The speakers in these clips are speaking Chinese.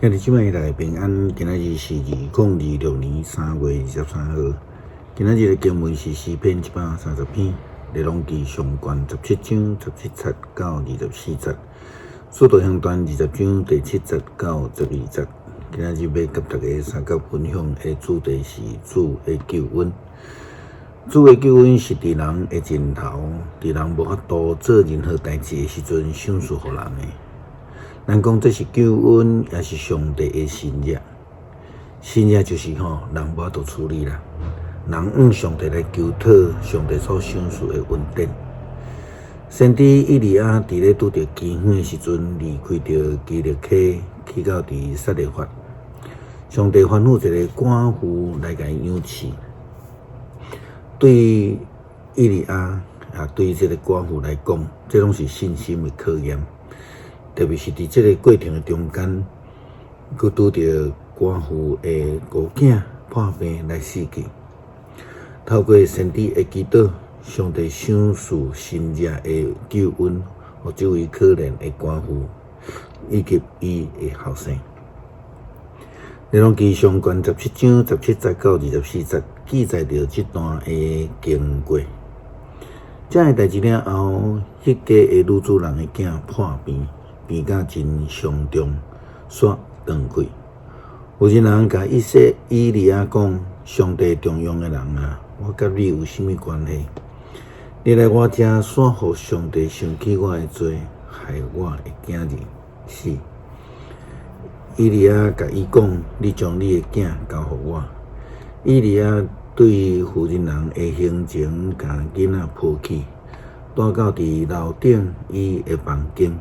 兄弟姊妹大家平安，今仔日是2026年3月23号。今仔日的经文是诗篇130篇，列王记上卷17章17节到24节，使徒行传20章第7节到12节。今仔日要甲大家三角分享的主题是主的救恩。主的救恩是伫人的前头，伫人无法度做任何代志的时阵，赏赐予人的。咱讲这是救恩，也是上帝的新约。新约就是人无法度处理啦，人向上帝来求讨上帝所赏赐的恩典。先知以利亚伫咧拄着饥荒的时阵，离开着基利溪，去到伫撒勒法。上帝吩咐一个寡妇来甲伊养饲。对以利亚对这个寡妇来讲，这拢是信心的考验。特别是伫这个过程的中间，佮拄着寡妇的孤囝破病来死去。透过先知的祈祷，上帝赏赐新约的救恩，予这位可怜的寡妇以及伊的后生。列王记上卷17章17节到24节记载着这段的经过。这个代志了后，迄家的女主人的囝破病。病甲真伤重，煞断开。有一人甲以利亚讲：上帝重用的人啊，我甲你有甚物关系？你来我遮煞互上帝生起我的罪，害我的囝儿死。以利亚甲伊讲：你将你的囝交互我。以利亚对妇人人的行程，甲囡仔抱起，带到伫楼顶伊的房间。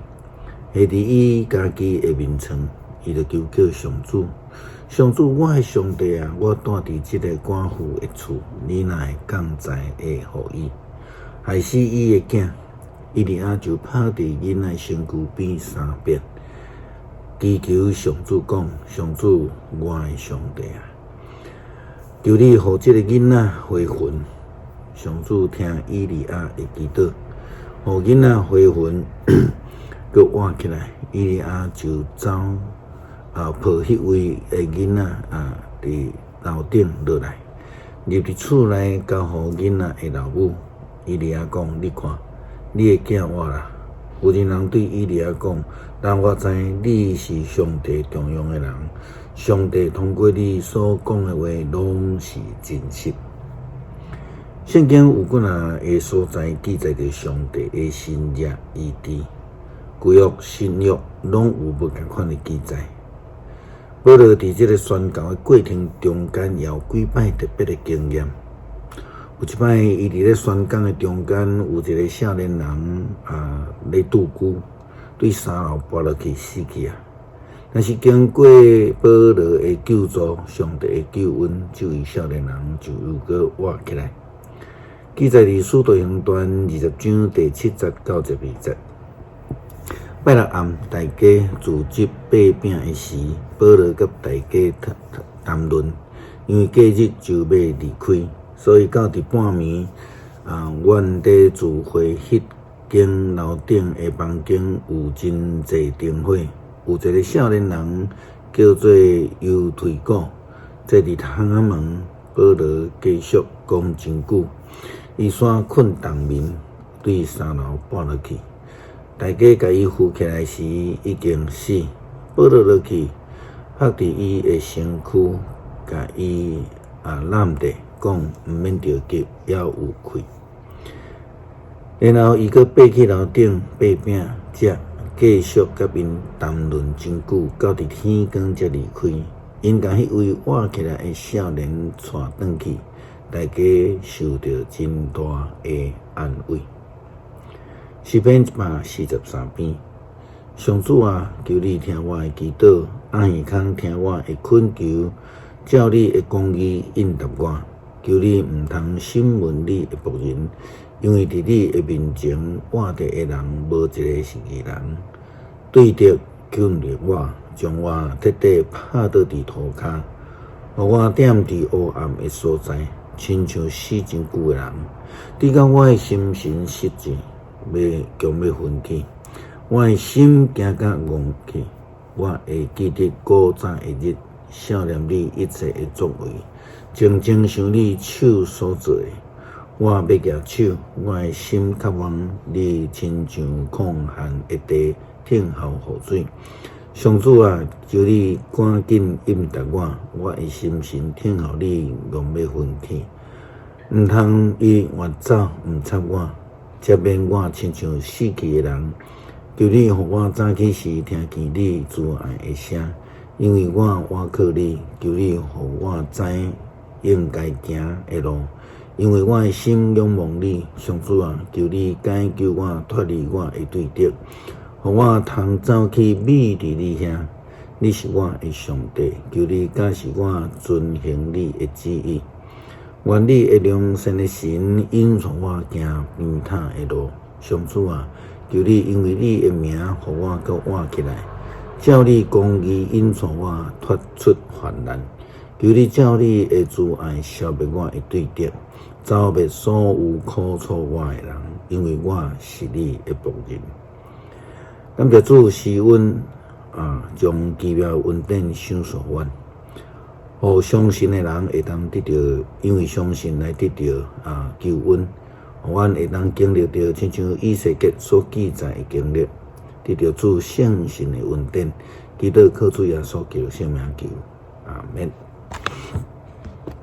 下伫伊家己的面床，伊就求叫上主。上主，我的上帝啊，我住伫这个寡妇的厝，你若会降灾会互伊，害死伊的囝。以利亚就拍伫囡仔身躯边3遍，祈求上主讲：上主，我的上帝啊，求你互这个囡仔回魂。上主听以利亚的祈祷，互囡仔回魂。佮活起来，以利亚就走抱迄位的囡仔伫楼顶落来，入伫厝内交互囡仔的老母。以利亚讲：你看，你的囝活啦。有人对以利亚讲：但我知你是上帝重用的人，上帝通过你所讲的话，拢是真实。圣经有几个所在记载着上帝的新约医治。旧约、新约拢有无共款的记载。保罗伫这个宣教的过程中间，也有几摆特别的经验。有一摆，伊伫咧宣讲的中间，有一个少年人咧拄龟，对3楼跌落去死去啊。但是经过保罗的救助，上帝的救恩，这位少年人就又搁活起来。记载伫使徒行传20章第7节到12节。拜六暗，大家聚集擘饼的时，保罗甲大家谈论，因为假日就要离开，所以到伫半暝，原地聚会迄间楼顶的房间有真侪灯火，有一个少年人叫做犹推古，坐伫窗仔门，保罗继续讲真久，伊煞困冬眠，对3楼跌落去。大家甲伊扶起来时，已经死。保罗落去，拍伫伊的身躯，甲伊揽地，讲毋免着急，还有气。然后伊阁爬去楼顶爬饼食，继续甲因谈论真久，到伫天光才离开。因甲迄位活起来的少年带转去，大家受到真大的安慰。诗篇143篇，上主啊，求你听我的祈祷，按耳孔听我的恳求，照你的公义应答我。求你毋通审问你的仆人，因为伫你的面前活着的人无一个是义人。对着训练我，将我彻底拍倒伫涂骹，互我踮伫黑暗的所在，亲像死真久的人，直到我的心神失志。要分去，我的心惊甲戆去，我会记得古早的日，想念你一切的作为，静静想你手所做的。我要举手，我的心渴望你，亲像抗旱的地，听候雨水。上主啊，求你赶紧应答我的心神听候你用要分去。毋通伊越走毋插我，才免我亲像死去的人。求你互我早起时听见你慈爱的声，因为我倚靠你。求你互我知应该行的路。因为我的心仰望你，上主啊，求你解救我脱离我的对敌，互我通走去美伫你遐。你是我的上帝，求你教示我遵行你的旨意。愿你的良善的神引带我行平坦的路。上主啊，求你因为你的名，互我搁活起来，照你公义引带我脱出患难。求你照你的慈爱消灭我的对敌，消灭所有苦楚我的人，因为我是你的仆人。感谢主施恩将奇妙恩典赏赐阮，互相信的人会当得到，因为相信来得到救恩，互阮会当经历到亲像以西结所记载的经历，得到主圣神的恩典。祈祷靠主耶稣基督圣名求，阿们。